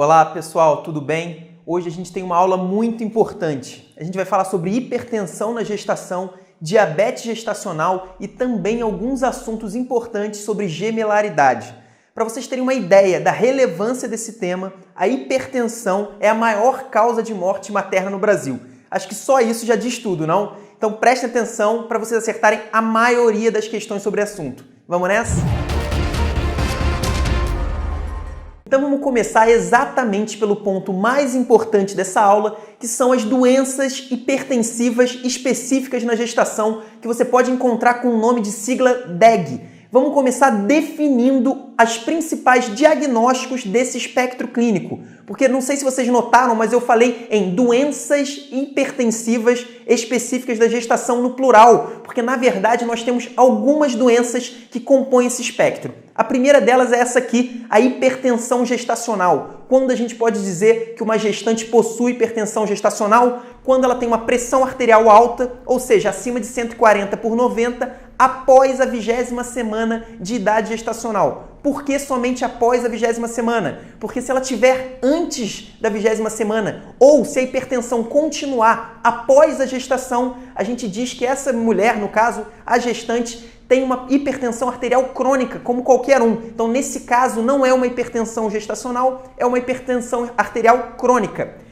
Olá pessoal, tudo bem? Hoje a gente tem uma aula muito importante. A gente vai falar sobre hipertensão na gestação, diabetes gestacional e também alguns assuntos importantes sobre gemelaridade. Para vocês terem uma ideia da relevância desse tema, a hipertensão é a maior causa de morte materna no Brasil. Acho que só isso já diz tudo, não? Então prestem atenção para vocês acertarem a maioria das questões sobre o assunto. Vamos nessa? Então vamos começar exatamente pelo ponto mais importante dessa aula, que são as doenças hipertensivas específicas na gestação, que você pode encontrar com o nome de sigla DEG. Vamos começar definindo os principais diagnósticos desse espectro clínico. Porque não sei se vocês notaram, mas eu falei em doenças hipertensivas específicas da gestação no plural, porque na verdade nós temos algumas doenças que compõem esse espectro. A primeira delas é essa aqui, a hipertensão gestacional. Quando a gente pode dizer que uma gestante possui hipertensão gestacional? Quando ela tem uma pressão arterial alta, ou seja, acima de 140/90, após a 20ª semana de idade gestacional. Por que somente após a 20ª semana? Porque se ela tiver antes da 20ª semana ou se a hipertensão continuar após a gestação, a gente diz que essa mulher, no caso, a gestante, tem uma hipertensão arterial crônica, como qualquer um. Então, nesse caso, não é uma hipertensão gestacional, é uma hipertensão arterial crônica.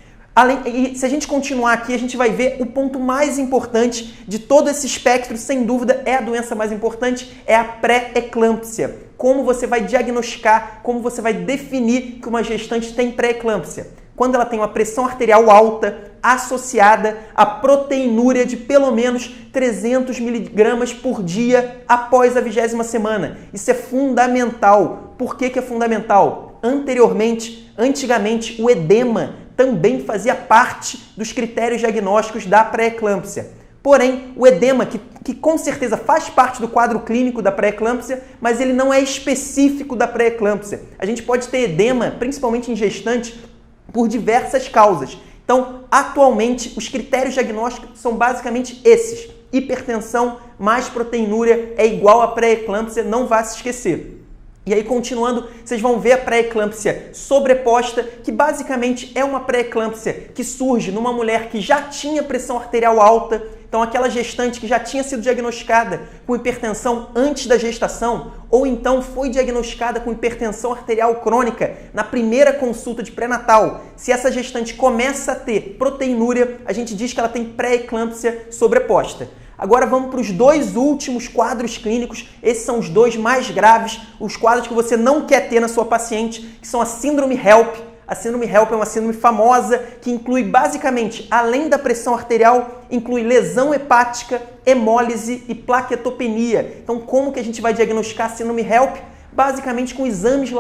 E se a gente continuar aqui, a gente vai ver o ponto mais importante de todo esse espectro, sem dúvida, é a doença mais importante, é a pré-eclâmpsia. Como você vai diagnosticar, como você vai definir que uma gestante tem pré-eclâmpsia? Quando ela tem uma pressão arterial alta associada a proteinúria de pelo menos 300 miligramas por dia após a 20ª semana. Isso é fundamental. Por que é fundamental? Antigamente, o edema também fazia parte dos critérios diagnósticos da pré-eclâmpsia. Porém, o edema, que com certeza faz parte do quadro clínico da pré-eclâmpsia, mas ele não é específico da pré-eclâmpsia. A gente pode ter edema, principalmente em gestantes, por diversas causas. Então, atualmente, os critérios diagnósticos são basicamente esses. Hipertensão mais proteinúria é igual a pré-eclâmpsia, não vá se esquecer. E aí, continuando, vocês vão ver a pré-eclâmpsia sobreposta, que basicamente é uma pré-eclâmpsia que surge numa mulher que já tinha pressão arterial alta. Então, aquela gestante que já tinha sido diagnosticada com hipertensão antes da gestação, ou então foi diagnosticada com hipertensão arterial crônica na primeira consulta de pré-natal. Se essa gestante começa a ter proteinúria, a gente diz que ela tem pré-eclâmpsia sobreposta. Agora vamos para os dois últimos quadros clínicos, esses são os dois mais graves, os quadros que você não quer ter na sua paciente, que são a síndrome HELP. A síndrome HELP é uma síndrome famosa que inclui basicamente, além da pressão arterial, inclui lesão hepática, hemólise e plaquetopenia. Então como que a gente vai diagnosticar a síndrome HELP? Basicamente com exames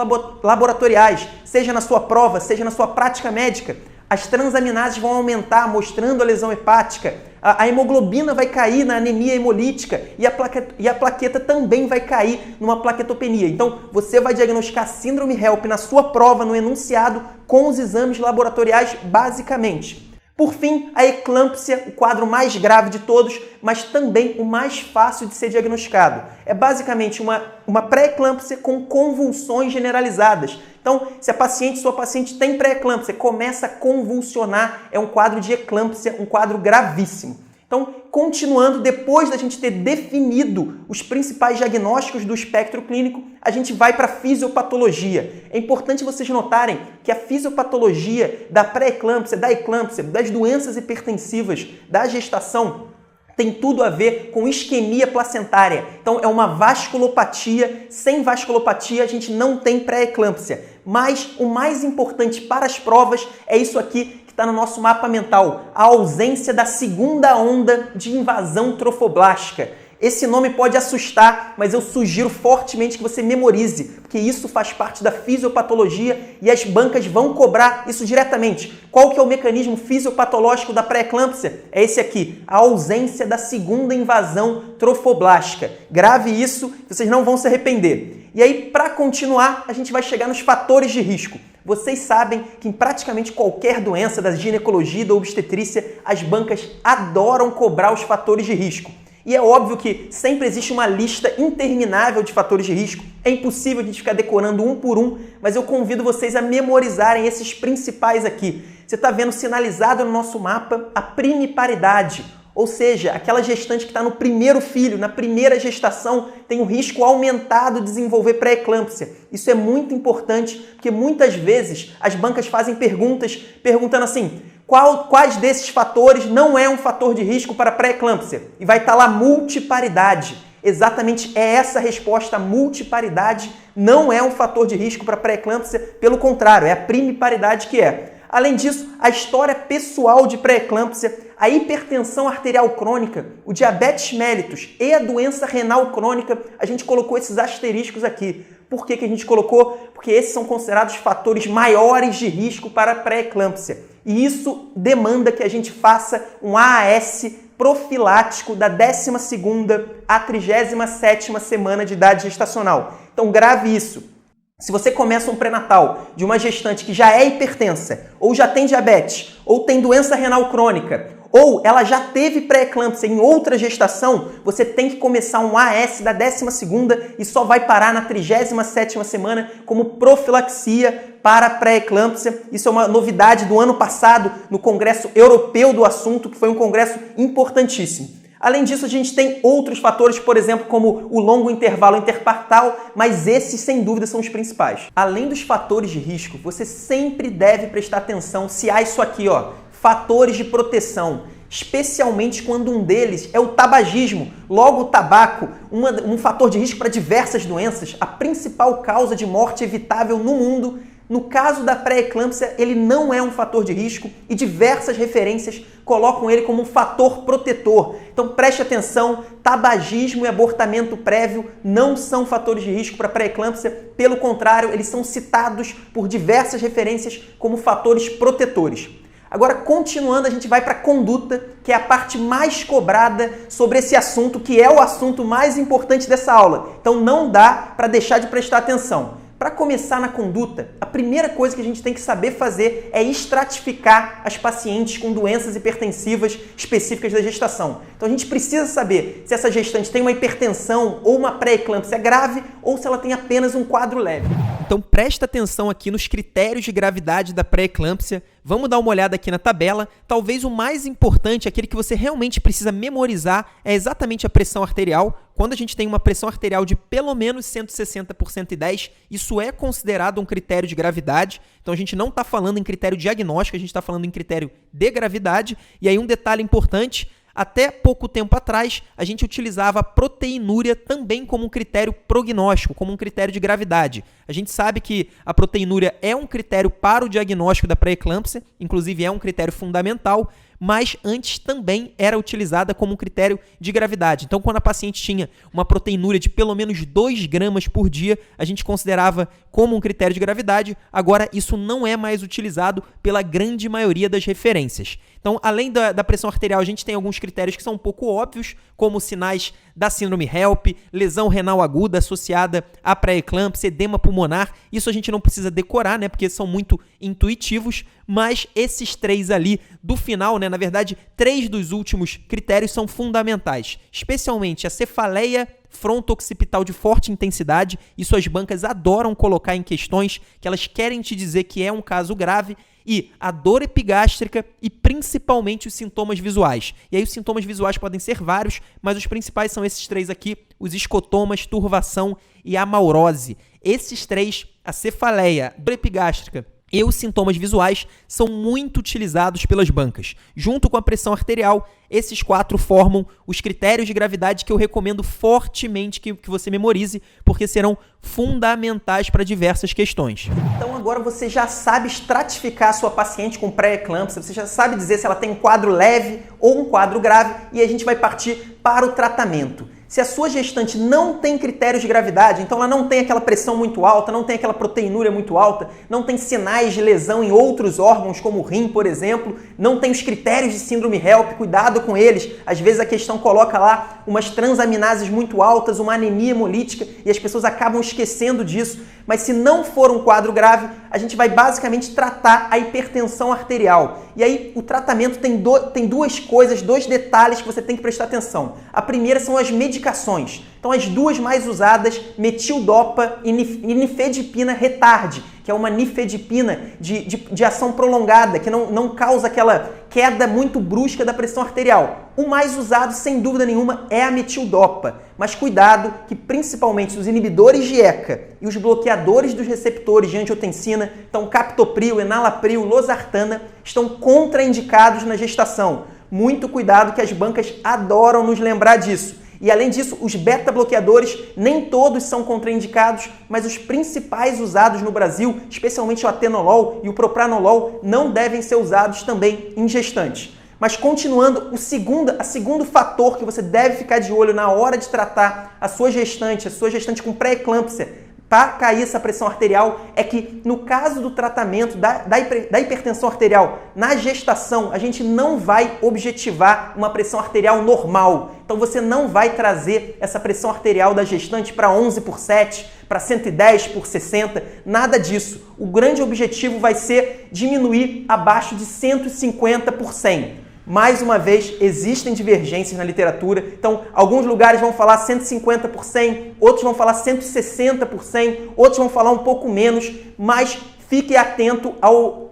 laboratoriais, seja na sua prova, seja na sua prática médica. As transaminases vão aumentar, mostrando a lesão hepática. A hemoglobina vai cair na anemia hemolítica e a plaqueta também vai cair numa plaquetopenia. Então, você vai diagnosticar síndrome HELP na sua prova, no enunciado, com os exames laboratoriais, basicamente. Por fim, a eclâmpsia, o quadro mais grave de todos, mas também o mais fácil de ser diagnosticado. É basicamente uma pré-eclâmpsia com convulsões generalizadas. Então, se sua paciente tem pré-eclâmpsia, começa a convulsionar, é um quadro de eclâmpsia, um quadro gravíssimo. Então, continuando, depois da gente ter definido os principais diagnósticos do espectro clínico, a gente vai para a fisiopatologia. É importante vocês notarem que a fisiopatologia da pré-eclâmpsia, da eclâmpsia, das doenças hipertensivas, da gestação, tem tudo a ver com isquemia placentária. Então, é uma vasculopatia. Sem vasculopatia, a gente não tem pré-eclâmpsia. Mas o mais importante para as provas é isso aqui, está no nosso mapa mental, a ausência da segunda onda de invasão trofoblástica. Esse nome pode assustar, mas eu sugiro fortemente que você memorize, porque isso faz parte da fisiopatologia e as bancas vão cobrar isso diretamente. Qual que é o mecanismo fisiopatológico da pré-eclâmpsia? É esse aqui, a ausência da segunda invasão trofoblástica. Grave isso, vocês não vão se arrepender. E aí, para continuar, a gente vai chegar nos fatores de risco. Vocês sabem que em praticamente qualquer doença da ginecologia e da obstetrícia, as bancas adoram cobrar os fatores de risco. E é óbvio que sempre existe uma lista interminável de fatores de risco. É impossível a gente ficar decorando um por um, mas eu convido vocês a memorizarem esses principais aqui. Você está vendo sinalizado no nosso mapa a primiparidade, ou seja, aquela gestante que está no primeiro filho, na primeira gestação, tem um risco aumentado de desenvolver pré-eclâmpsia. Isso é muito importante, porque muitas vezes as bancas fazem perguntas, perguntando assim, quais desses fatores não é um fator de risco para pré-eclâmpsia? E vai estar lá multiparidade. Exatamente é essa a resposta, a multiparidade não é um fator de risco para pré-eclâmpsia, pelo contrário, é a primiparidade que é. Além disso, a história pessoal de pré-eclâmpsia, a hipertensão arterial crônica, o diabetes mellitus e a doença renal crônica, a gente colocou esses asteriscos aqui. Por que a gente colocou? Porque esses são considerados fatores maiores de risco para pré-eclâmpsia. E isso demanda que a gente faça um AAS profilático da 12ª à 37ª semana de idade gestacional. Então grave isso. Se você começa um pré-natal de uma gestante que já é hipertensa, ou já tem diabetes, ou tem doença renal crônica, ou ela já teve pré-eclâmpsia em outra gestação, você tem que começar um AS da 12ª e só vai parar na 37ª semana como profilaxia para pré-eclâmpsia. Isso é uma novidade do ano passado no Congresso Europeu do Assunto, que foi um congresso importantíssimo. Além disso, a gente tem outros fatores, por exemplo, como o longo intervalo interpartal, mas esses, sem dúvida, são os principais. Além dos fatores de risco, você sempre deve prestar atenção se há isso aqui, ó, fatores de proteção, especialmente quando um deles é o tabagismo. Logo, o tabaco, um fator de risco para diversas doenças, a principal causa de morte evitável no mundo. No caso da pré-eclâmpsia, ele não é um fator de risco e diversas referências colocam ele como um fator protetor. Então preste atenção, tabagismo e abortamento prévio não são fatores de risco para pré-eclâmpsia, pelo contrário, eles são citados por diversas referências como fatores protetores. Agora, continuando, a gente vai para a conduta, que é a parte mais cobrada sobre esse assunto, que é o assunto mais importante dessa aula. Então não dá para deixar de prestar atenção. Para começar na conduta, a primeira coisa que a gente tem que saber fazer é estratificar as pacientes com doenças hipertensivas específicas da gestação. Então a gente precisa saber se essa gestante tem uma hipertensão ou uma pré-eclâmpsia grave ou se ela tem apenas um quadro leve. Então presta atenção aqui nos critérios de gravidade da pré-eclâmpsia. Vamos dar uma olhada aqui na tabela. Talvez o mais importante, aquele que você realmente precisa memorizar, é exatamente a pressão arterial. Quando a gente tem uma pressão arterial de pelo menos 160 por 110, isso é considerado um critério de gravidade. Então a gente não está falando em critério diagnóstico, a gente está falando em critério de gravidade. E aí um detalhe importante, até pouco tempo atrás, a gente utilizava a proteinúria também como um critério prognóstico, como um critério de gravidade. A gente sabe que a proteinúria é um critério para o diagnóstico da pré-eclâmpsia, inclusive é um critério fundamental, mas antes também era utilizada como um critério de gravidade. Então, quando a paciente tinha uma proteinúria de pelo menos 2 gramas por dia, a gente considerava como um critério de gravidade. Agora, isso não é mais utilizado pela grande maioria das referências. Então, além da pressão arterial, a gente tem alguns critérios que são um pouco óbvios, como sinais da síndrome HELP, lesão renal aguda associada à pré-eclâmpsia, edema pulmonar. Isso a gente não precisa decorar, né, porque são muito intuitivos, mas esses 3 ali do final, né, na verdade, 3 dos últimos critérios são fundamentais, especialmente a cefaleia fronto-occipital de forte intensidade. Isso as bancas adoram colocar em questões que elas querem te dizer que é um caso grave, e a dor epigástrica e principalmente os sintomas visuais. E aí os sintomas visuais podem ser vários, mas os principais são esses 3 aqui, os escotomas, turvação e amaurose. Esses 3, a cefaleia, dor epigástrica e os sintomas visuais, são muito utilizados pelas bancas. Junto com a pressão arterial, esses 4 formam os critérios de gravidade que eu recomendo fortemente que você memorize, porque serão fundamentais para diversas questões. Então agora você já sabe estratificar a sua paciente com pré-eclâmpsia, você já sabe dizer se ela tem um quadro leve ou um quadro grave, e a gente vai partir para o tratamento. Se a sua gestante não tem critérios de gravidade, então ela não tem aquela pressão muito alta, não tem aquela proteinúria muito alta, não tem sinais de lesão em outros órgãos, como o rim, por exemplo, não tem os critérios de síndrome HELP, cuidado com eles. Às vezes a questão coloca lá umas transaminases muito altas, uma anemia hemolítica, e as pessoas acabam esquecendo disso. Mas se não for um quadro grave, a gente vai basicamente tratar a hipertensão arterial. E aí o tratamento tem duas coisas, dois detalhes que você tem que prestar atenção. A primeira são as medicações. Então as duas mais usadas, metildopa e nifedipina retarde, que é uma nifedipina de ação prolongada, que não causa aquela queda muito brusca da pressão arterial. O mais usado, sem dúvida nenhuma, é a metildopa. Mas cuidado que principalmente os inibidores de ECA e os bloqueadores dos receptores de angiotensina, então captopril, enalapril, losartana, estão contraindicados na gestação. Muito cuidado que as bancas adoram nos lembrar disso. E além disso, os beta-bloqueadores nem todos são contraindicados, mas os principais usados no Brasil, especialmente o atenolol e o propranolol, não devem ser usados também em gestantes. Mas continuando, o segundo fator que você deve ficar de olho na hora de tratar a sua gestante com pré-eclâmpsia, para cair essa pressão arterial, é que no caso do tratamento da hipertensão arterial na gestação, a gente não vai objetivar uma pressão arterial normal. Então você não vai trazer essa pressão arterial da gestante para 11/7, para 110/60, nada disso. O grande objetivo vai ser diminuir abaixo de 150/100. Mais uma vez, existem divergências na literatura. Então, alguns lugares vão falar 150%, outros vão falar 160%, outros vão falar um pouco menos, mas fique atento ao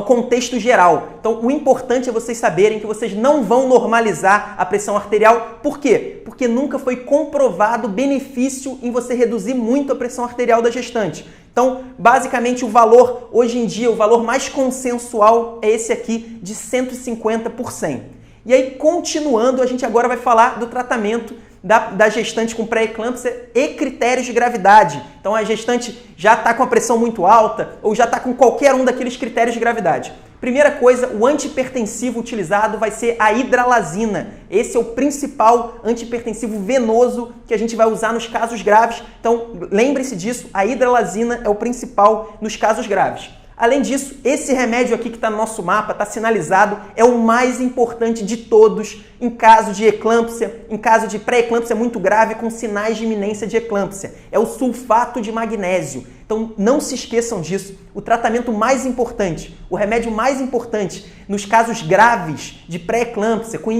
contexto geral. Então, o importante é vocês saberem que vocês não vão normalizar a pressão arterial. Por quê? Porque nunca foi comprovado benefício em você reduzir muito a pressão arterial da gestante. Então, basicamente, o valor, hoje em dia, o valor mais consensual é esse aqui, de 150%. E aí, continuando, a gente agora vai falar do tratamento da gestante com pré-eclâmpsia e critérios de gravidade. Então, a gestante já está com a pressão muito alta ou já está com qualquer um daqueles critérios de gravidade. Primeira coisa, o antihipertensivo utilizado vai ser a hidralazina. Esse é o principal antihipertensivo venoso que a gente vai usar nos casos graves. Então, lembre-se disso, a hidralazina é o principal nos casos graves. Além disso, esse remédio aqui que está no nosso mapa, está sinalizado, é o mais importante de todos em caso de eclâmpsia, em caso de pré-eclâmpsia muito grave com sinais de iminência de eclâmpsia. É o sulfato de magnésio. Então, não se esqueçam disso. O tratamento mais importante, o remédio mais importante nos casos graves de pré-eclâmpsia, com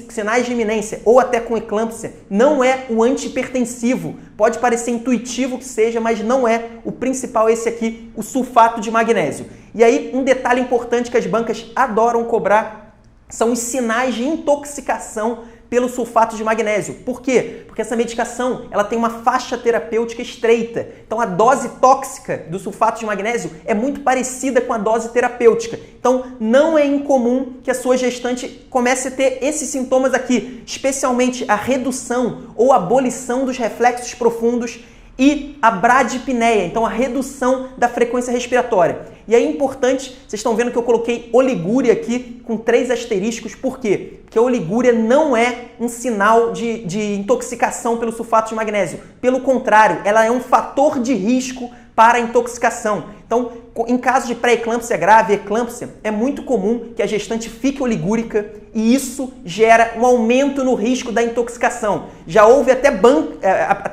sinais de iminência ou até com eclâmpsia, não é o antihipertensivo. Pode parecer intuitivo que seja, mas não é. O principal é esse aqui, o sulfato de magnésio. E aí, um detalhe importante que as bancas adoram cobrar são os sinais de intoxicação pelo sulfato de magnésio. Por quê? Porque essa medicação ela tem uma faixa terapêutica estreita. Então a dose tóxica do sulfato de magnésio é muito parecida com a dose terapêutica. Então não é incomum que a sua gestante comece a ter esses sintomas aqui, especialmente a redução ou abolição dos reflexos profundos e a bradipneia, então a redução da frequência respiratória. E é importante, vocês estão vendo que eu coloquei oligúria aqui com 3 asteriscos, por quê? Porque a oligúria não é um sinal de intoxicação pelo sulfato de magnésio. Pelo contrário, ela é um fator de risco para a intoxicação. Então, em caso de pré-eclâmpsia grave, eclâmpsia, é muito comum que a gestante fique oligúrica e isso gera um aumento no risco da intoxicação. Já houve até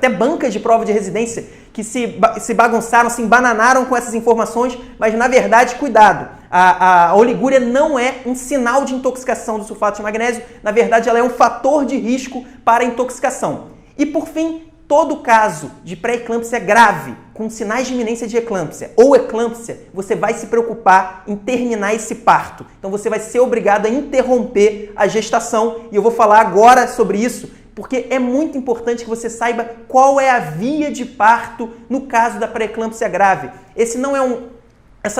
bancas de prova de residência que se bagunçaram, se embananaram com essas informações, mas na verdade, cuidado, a oligúria não é um sinal de intoxicação do sulfato de magnésio, na verdade ela é um fator de risco para a intoxicação. E por fim, todo caso de pré-eclâmpsia grave, com sinais de iminência de eclâmpsia ou eclâmpsia, você vai se preocupar em terminar esse parto. Então você vai ser obrigado a interromper a gestação e eu vou falar agora sobre isso, porque é muito importante que você saiba qual é a via de parto no caso da pré-eclâmpsia grave. Essa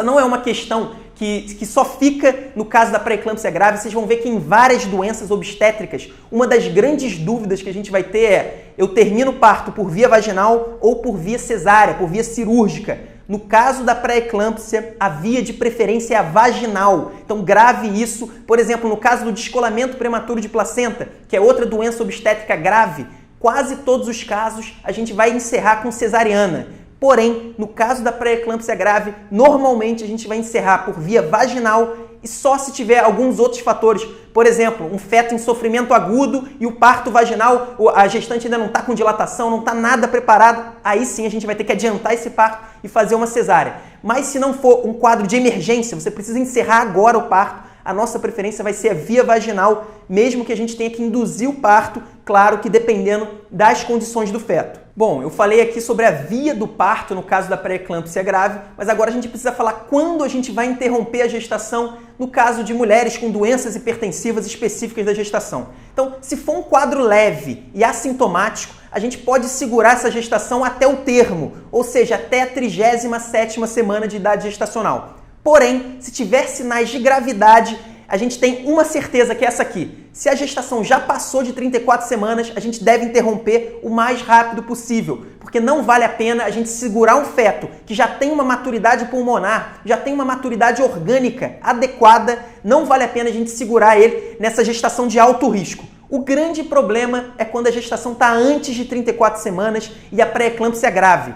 não é uma questão que só fica no caso da pré-eclâmpsia grave. Vocês vão ver que em várias doenças obstétricas, uma das grandes dúvidas que a gente vai ter é: eu termino o parto por via vaginal ou por via cesárea, por via cirúrgica? No caso da pré-eclâmpsia, a via de preferência é a vaginal. Então grave isso. Por exemplo, no caso do descolamento prematuro de placenta, que é outra doença obstétrica grave, quase todos os casos a gente vai encerrar com cesariana. Porém, no caso da pré-eclâmpsia grave, normalmente a gente vai encerrar por via vaginal e só se tiver alguns outros fatores, por exemplo, um feto em sofrimento agudo e o parto vaginal, a gestante ainda não está com dilatação, não está nada preparado, aí sim a gente vai ter que adiantar esse parto e fazer uma cesárea. Mas se não for um quadro de emergência, você precisa encerrar agora o parto, a nossa preferência vai ser a via vaginal, mesmo que a gente tenha que induzir o parto, claro que dependendo das condições do feto. Bom, eu falei aqui sobre a via do parto no caso da pré-eclâmpsia grave, mas agora a gente precisa falar quando a gente vai interromper a gestação no caso de mulheres com doenças hipertensivas específicas da gestação. Então, se for um quadro leve e assintomático, a gente pode segurar essa gestação até o termo, ou seja, até a 37ª semana de idade gestacional. Porém, se tiver sinais de gravidade, a gente tem uma certeza que é essa aqui. Se a gestação já passou de 34 semanas, a gente deve interromper o mais rápido possível, porque não vale a pena a gente segurar um feto que já tem uma maturidade pulmonar, já tem uma maturidade orgânica adequada, não vale a pena a gente segurar ele nessa gestação de alto risco. O grande problema é quando a gestação está antes de 34 semanas e a pré-eclâmpsia grave.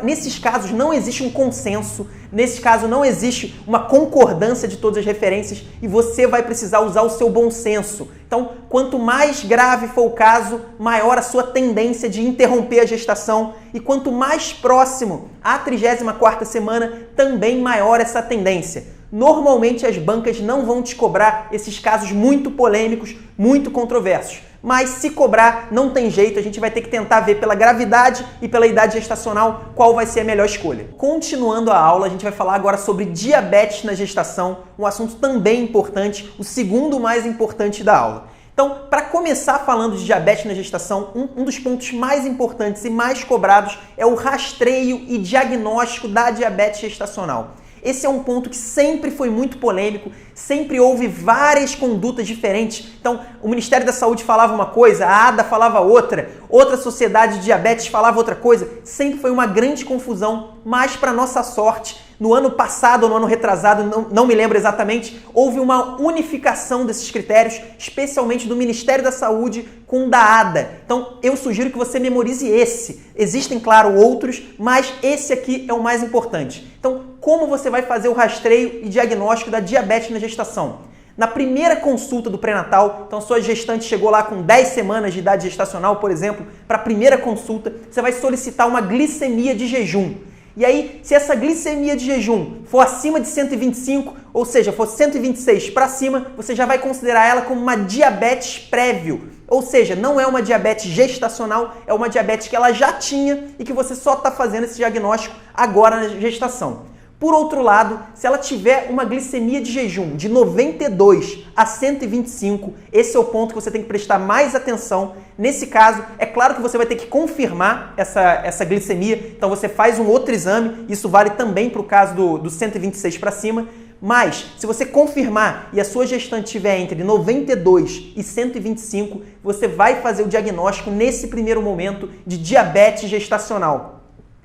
Nesses casos não existe um consenso, nesse caso não existe uma concordância de todas as referências e você vai precisar usar o seu bom senso. Então, quanto mais grave for o caso, maior a sua tendência de interromper a gestação e quanto mais próximo à 34ª semana, também maior essa tendência. Normalmente as bancas não vão te cobrar esses casos muito polêmicos, muito controversos. Mas se cobrar, não tem jeito, a gente vai ter que tentar ver pela gravidade e pela idade gestacional qual vai ser a melhor escolha. Continuando a aula, a gente vai falar agora sobre diabetes na gestação, um assunto também importante, o segundo mais importante da aula. Então, para começar falando de diabetes na gestação, um dos pontos mais importantes e mais cobrados é o rastreio e diagnóstico da diabetes gestacional. Esse é um ponto que sempre foi muito polêmico, sempre houve várias condutas diferentes. Então, o Ministério da Saúde falava uma coisa, a ADA falava outra, outra sociedade de diabetes falava outra coisa. Sempre foi uma grande confusão, mas para nossa sorte, no ano passado ou no ano retrasado, não me lembro exatamente, houve uma unificação desses critérios, especialmente do Ministério da Saúde com o da ADA. Então, eu sugiro que você memorize esse. Existem, claro, outros, mas esse aqui é o mais importante. Então, como você vai fazer o rastreio e diagnóstico da diabetes na gestação? Na primeira consulta do pré-natal, então a sua gestante chegou lá com 10 semanas de idade gestacional, por exemplo, para a primeira consulta, você vai solicitar uma glicemia de jejum. E aí, se essa glicemia de jejum for acima de 125, ou seja, for 126 para cima, você já vai considerar ela como uma diabetes prévio. Ou seja, não é uma diabetes gestacional, é uma diabetes que ela já tinha e que você só está fazendo esse diagnóstico agora na gestação. Por outro lado, se ela tiver uma glicemia de jejum de 92 a 125, esse é o ponto que você tem que prestar mais atenção. Nesse caso, é claro que você vai ter que confirmar essa glicemia, então você faz um outro exame, isso vale também para o caso do 126 para cima, mas se você confirmar e a sua gestante estiver entre 92 e 125, você vai fazer o diagnóstico nesse primeiro momento de diabetes gestacional.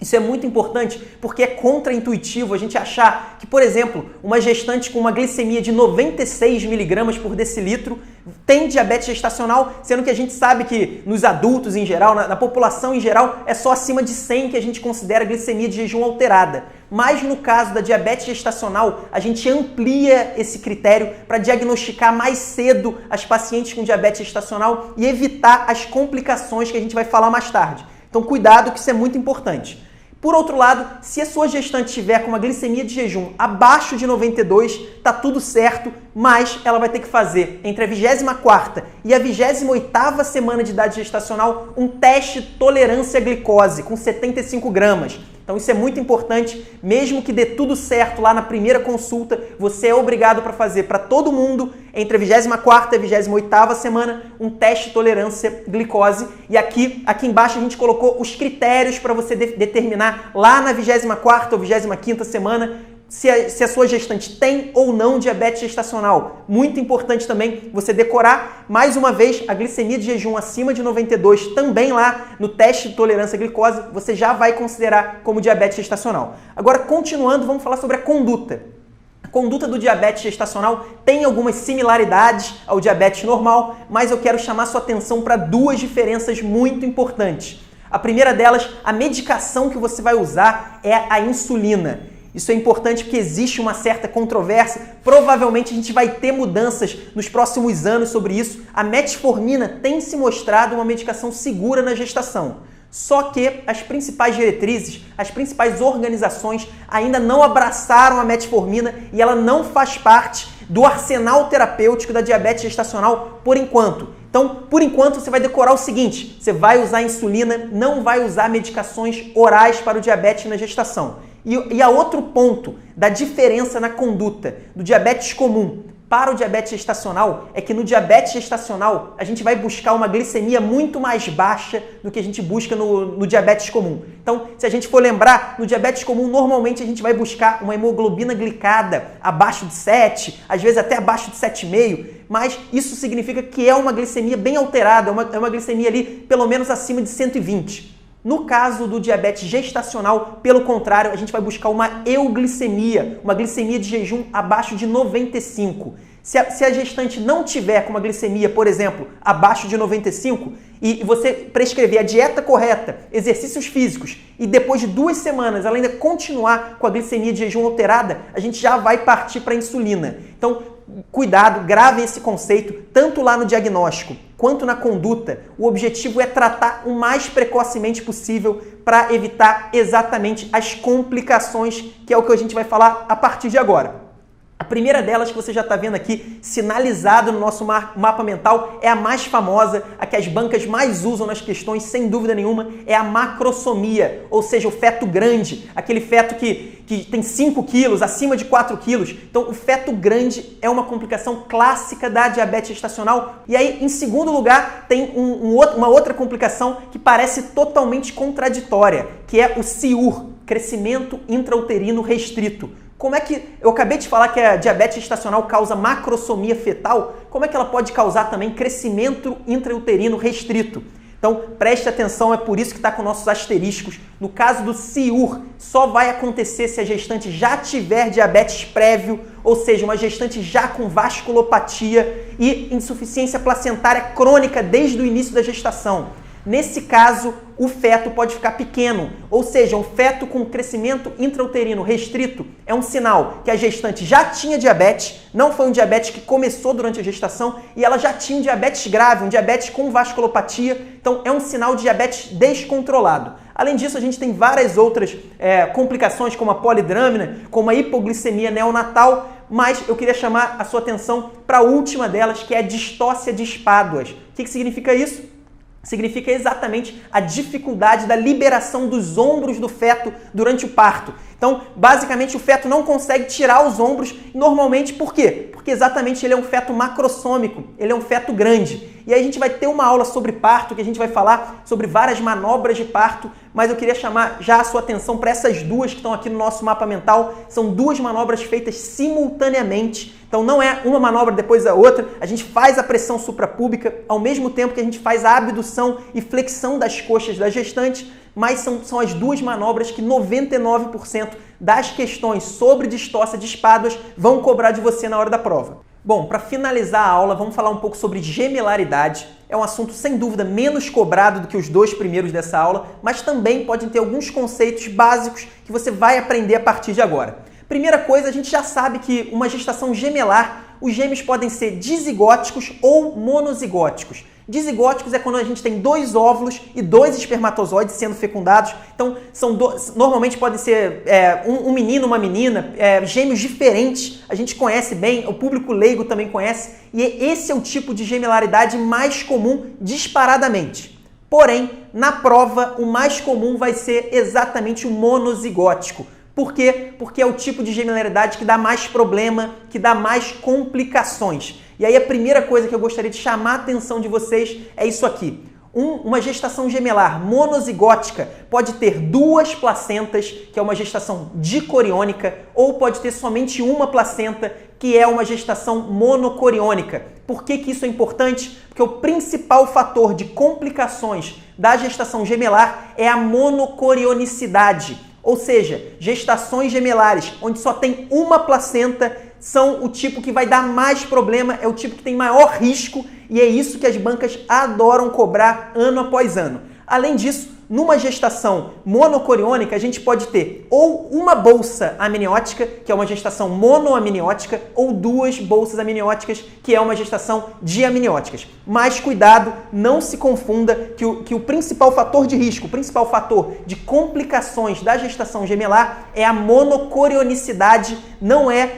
Isso é muito importante porque é contraintuitivo a gente achar que, por exemplo, uma gestante com uma glicemia de 96 miligramas por decilitro tem diabetes gestacional, sendo que a gente sabe que nos adultos em geral, na população em geral, é só acima de 100 que a gente considera glicemia de jejum alterada. Mas no caso da diabetes gestacional, a gente amplia esse critério para diagnosticar mais cedo as pacientes com diabetes gestacional e evitar as complicações que a gente vai falar mais tarde. Então cuidado que isso é muito importante. Por outro lado, se a sua gestante estiver com uma glicemia de jejum abaixo de 92, tá tudo certo, mas ela vai ter que fazer entre a 24ª e a 28ª semana de idade gestacional um teste tolerância à glicose com 75 gramas. Então isso é muito importante, mesmo que dê tudo certo lá na primeira consulta, você é obrigado para fazer para todo mundo, entre a 24ª e a 28ª semana, um teste de tolerância à glicose. E aqui embaixo a gente colocou os critérios para você determinar lá na 24ª ou 25ª semana se a sua gestante tem ou não diabetes gestacional. Muito importante também você decorar, mais uma vez, a glicemia de jejum acima de 92, também lá no teste de tolerância à glicose, você já vai considerar como diabetes gestacional. Agora, continuando, vamos falar sobre a conduta. A conduta do diabetes gestacional tem algumas similaridades ao diabetes normal, mas eu quero chamar sua atenção para duas diferenças muito importantes. A primeira delas, a medicação que você vai usar é a insulina. Isso é importante porque existe uma certa controvérsia. Provavelmente a gente vai ter mudanças nos próximos anos sobre isso. A metformina tem se mostrado uma medicação segura na gestação. Só que as principais diretrizes, as principais organizações ainda não abraçaram a metformina e ela não faz parte do arsenal terapêutico da diabetes gestacional por enquanto. Então, por enquanto, você vai decorar o seguinte: você vai usar insulina, não vai usar medicações orais para o diabetes na gestação. E a outro ponto da diferença na conduta do diabetes comum para o diabetes gestacional é que no diabetes gestacional a gente vai buscar uma glicemia muito mais baixa do que a gente busca no diabetes comum. Então, se a gente for lembrar, no diabetes comum normalmente a gente vai buscar uma hemoglobina glicada abaixo de 7, às vezes até abaixo de 7,5, mas isso significa que é uma glicemia bem alterada, é uma glicemia ali pelo menos acima de 120. No caso do diabetes gestacional, pelo contrário, a gente vai buscar uma euglicemia, uma glicemia de jejum abaixo de 95. Se a gestante não tiver com uma glicemia, por exemplo, abaixo de 95, e você prescrever a dieta correta, exercícios físicos, e depois de 2 semanas ela ainda continuar com a glicemia de jejum alterada, a gente já vai partir para a insulina. Então, cuidado, gravem esse conceito, tanto lá no diagnóstico quanto na conduta. O objetivo é tratar o mais precocemente possível para evitar exatamente as complicações, que é o que a gente vai falar a partir de agora. A primeira delas, que você já está vendo aqui, sinalizado no nosso mapa mental, é a mais famosa, a que as bancas mais usam nas questões, sem dúvida nenhuma, é a macrosomia, ou seja, o feto grande, aquele feto que tem 5 quilos, acima de 4 quilos. Então, o feto grande é uma complicação clássica da diabetes gestacional. E aí, em segundo lugar, tem uma outra complicação que parece totalmente contraditória, que é o CIUR, crescimento intrauterino restrito. Como é que eu acabei de falar que a diabetes gestacional causa macrosomia fetal? Como é que ela pode causar também crescimento intrauterino restrito? Então, preste atenção, é por isso que está com nossos asteriscos. No caso do CIUR, só vai acontecer se a gestante já tiver diabetes prévio, ou seja, uma gestante já com vasculopatia e insuficiência placentária crônica desde o início da gestação. Nesse caso, o feto pode ficar pequeno, ou seja, um feto com crescimento intrauterino restrito é um sinal que a gestante já tinha diabetes, não foi um diabetes que começou durante a gestação e ela já tinha um diabetes grave, um diabetes com vasculopatia, então é um sinal de diabetes descontrolado. Além disso, a gente tem várias outras complicações, como a polidrâmina, como a hipoglicemia neonatal, mas eu queria chamar a sua atenção para a última delas, que é a distócia de espáduas. O que significa isso? Significa exatamente a dificuldade da liberação dos ombros do feto durante o parto. Então, basicamente, o feto não consegue tirar os ombros normalmente. Por quê? Porque exatamente ele é um feto macrossômico, ele é um feto grande. E aí a gente vai ter uma aula sobre parto, que a gente vai falar sobre várias manobras de parto, mas eu queria chamar já a sua atenção para essas duas que estão aqui no nosso mapa mental. São 2 manobras feitas simultaneamente. Então não é uma manobra depois da outra, a gente faz a pressão suprapúbica ao mesmo tempo que a gente faz a abdução e flexão das coxas da gestante, mas são as 2 manobras que 99% das questões sobre distócia de espáduas vão cobrar de você na hora da prova. Bom, para finalizar a aula, vamos falar um pouco sobre gemelaridade. É um assunto, sem dúvida, menos cobrado do que os 2 primeiros dessa aula, mas também podem ter alguns conceitos básicos que você vai aprender a partir de agora. Primeira coisa, a gente já sabe que uma gestação gemelar, os gêmeos podem ser dizigóticos ou monozigóticos. Dizigóticos é quando a gente tem 2 óvulos e 2 espermatozoides sendo fecundados. Então, normalmente podem ser um menino, uma menina, gêmeos diferentes. A gente conhece bem, o público leigo também conhece. E esse é o tipo de gemelaridade mais comum disparadamente. Porém, na prova, o mais comum vai ser exatamente o monozigótico. Por quê? Porque é o tipo de gemelaridade que dá mais problema, que dá mais complicações. E aí a primeira coisa que eu gostaria de chamar a atenção de vocês é isso aqui. Uma gestação gemelar monozigótica pode ter 2 placentas, que é uma gestação dicoriônica, ou pode ter somente uma placenta, que é uma gestação monocoriônica. Por que isso é importante? Porque o principal fator de complicações da gestação gemelar é a monocorionicidade. Ou seja, gestações gemelares, onde só tem uma placenta, são o tipo que vai dar mais problema, é o tipo que tem maior risco e é isso que as bancas adoram cobrar ano após ano. Além disso, numa gestação monocoriônica, a gente pode ter ou uma bolsa amniótica, que é uma gestação monoamniótica, ou duas bolsas amnióticas, que é uma gestação diamniótica. Mas cuidado, não se confunda que o principal fator de risco, o principal fator de complicações da gestação gemelar é a monocorionicidade, não é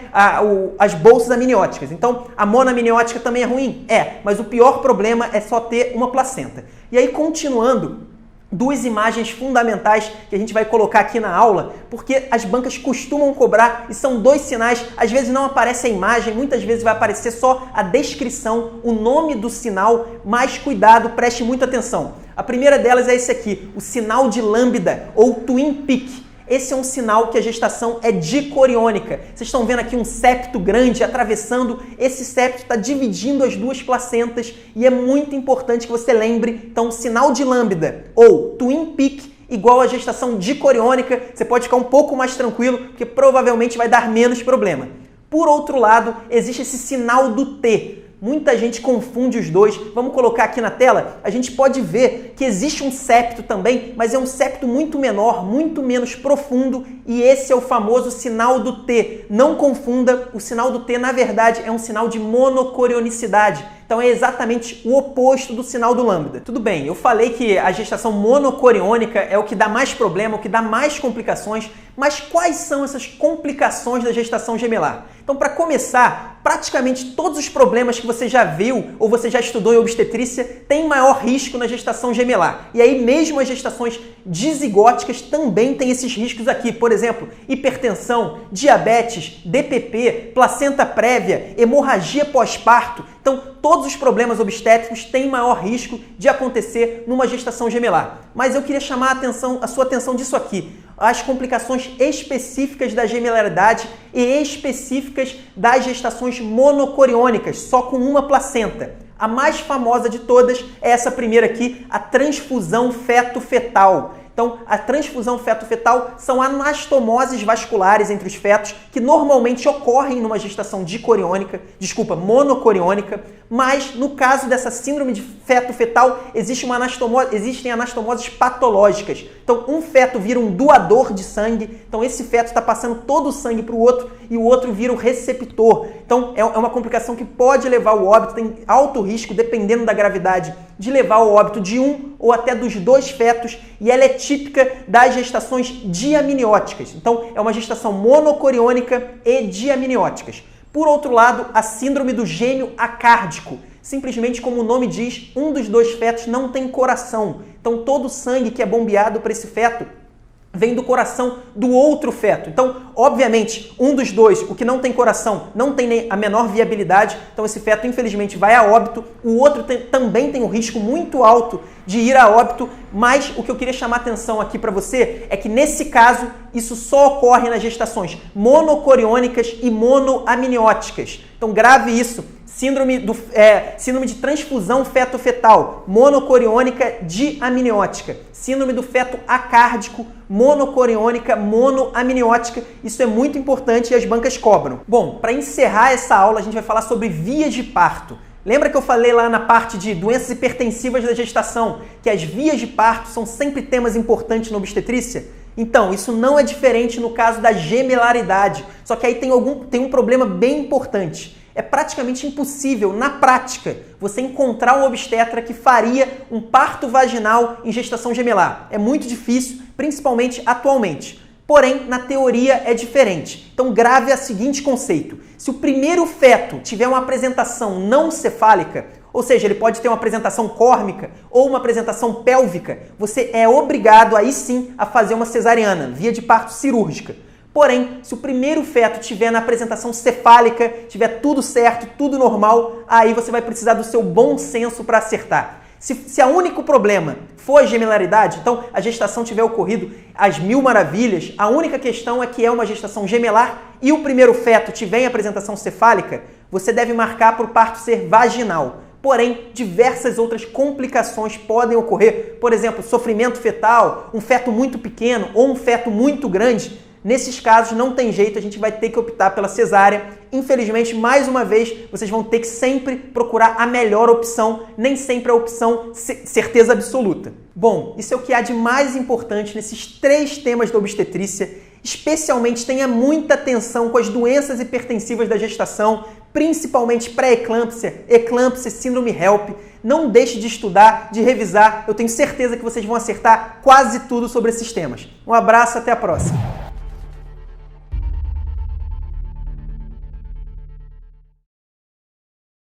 as bolsas amnióticas. Então, a monoamniótica também é ruim? É, mas o pior problema é só ter uma placenta. E aí, continuando, duas imagens fundamentais que a gente vai colocar aqui na aula, porque as bancas costumam cobrar e são dois sinais, às vezes não aparece a imagem, muitas vezes vai aparecer só a descrição, o nome do sinal, mas cuidado, preste muita atenção. A primeira delas é esse aqui, o sinal de lambda ou twin peak. Esse é um sinal que a gestação é dicoriônica. Vocês estão vendo aqui um septo grande atravessando. Esse septo está dividindo as duas placentas e é muito importante que você lembre. Então, sinal de lambda ou twin peak igual a gestação dicoriônica. Você pode ficar um pouco mais tranquilo, porque provavelmente vai dar menos problema. Por outro lado, existe esse sinal do T. Muita gente confunde os dois. Vamos colocar aqui na tela. A gente pode ver que existe um septo também, mas é um septo muito menor, muito menos profundo, e esse é o famoso sinal do T. Não confunda, o sinal do T, na verdade, é um sinal de monocorionicidade. Então é exatamente o oposto do sinal do lambda. Tudo bem, eu falei que a gestação monocoriônica é o que dá mais problema, o que dá mais complicações, mas quais são essas complicações da gestação gemelar? Então, para começar, praticamente todos os problemas que você já viu ou você já estudou em obstetrícia têm maior risco na gestação gemelar. E aí mesmo as gestações dizigóticas também têm esses riscos aqui. Por exemplo, hipertensão, diabetes, DPP, placenta prévia, hemorragia pós-parto. Então, todos os problemas obstétricos têm maior risco de acontecer numa gestação gemelar. Mas eu queria chamar a sua atenção disso aqui. As complicações específicas da gemelaridade e específicas das gestações monocoriônicas, só com uma placenta. A mais famosa de todas é essa primeira aqui, a transfusão feto-fetal. Então, a transfusão feto-fetal são anastomoses vasculares entre os fetos que normalmente ocorrem numa gestação monocoriônica, mas no caso dessa síndrome de feto-fetal existem anastomoses patológicas. Então, um feto vira um doador de sangue, então esse feto está passando todo o sangue para o outro e o outro vira o receptor. Então, é uma complicação que pode levar ao óbito, tem alto risco, dependendo da gravidade, de levar ao óbito de um ou até dos dois fetos, e ela é típica das gestações diamnióticas. Então, é uma gestação monocoriônica e diamnióticas. Por outro lado, a síndrome do gêmeo acárdico. Simplesmente como o nome diz, um dos dois fetos não tem coração. Então, todo o sangue que é bombeado para esse feto vem do coração do outro feto. Então, obviamente, um dos dois, o que não tem coração, não tem nem a menor viabilidade. Então, esse feto, infelizmente, vai a óbito. O outro também tem um risco muito alto de ir a óbito. Mas o que eu queria chamar a atenção aqui para você é que, nesse caso, isso só ocorre nas gestações monocoriônicas e monoamnióticas. Então, grave isso. Síndrome de transfusão feto-fetal, monocoriônica diamniótica. Síndrome do feto acárdico, monocoriônica, monoamniótica. Isso é muito importante e as bancas cobram. Bom, para encerrar essa aula, a gente vai falar sobre vias de parto. Lembra que eu falei lá na parte de doenças hipertensivas da gestação, que as vias de parto são sempre temas importantes na obstetrícia? Então, isso não é diferente no caso da gemelaridade, só que aí tem um problema bem importante. É praticamente impossível, na prática, você encontrar um obstetra que faria um parto vaginal em gestação gemelar. É muito difícil, principalmente atualmente. Porém, na teoria é diferente. Então, grave o seguinte conceito. Se o primeiro feto tiver uma apresentação não cefálica, ou seja, ele pode ter uma apresentação córmica ou uma apresentação pélvica, você é obrigado aí sim a fazer uma cesariana, via de parto cirúrgica. Porém, se o primeiro feto tiver na apresentação cefálica, tiver tudo certo, tudo normal, aí você vai precisar do seu bom senso para acertar. Se o único problema for a gemelaridade, então a gestação tiver ocorrido às mil maravilhas, a única questão é que é uma gestação gemelar e o primeiro feto tiver em apresentação cefálica, você deve marcar para o parto ser vaginal. Porém, diversas outras complicações podem ocorrer, por exemplo, sofrimento fetal, um feto muito pequeno ou um feto muito grande, Nesses casos, não tem jeito, a gente vai ter que optar pela cesárea. Infelizmente, mais uma vez, vocês vão ter que sempre procurar a melhor opção, nem sempre a opção certeza absoluta. Bom, isso é o que há de mais importante nesses 3 temas da obstetrícia. Especialmente tenha muita atenção com as doenças hipertensivas da gestação, principalmente pré-eclâmpsia, eclâmpsia, síndrome HELP. Não deixe de estudar, de revisar. Eu tenho certeza que vocês vão acertar quase tudo sobre esses temas. Um abraço, até a próxima!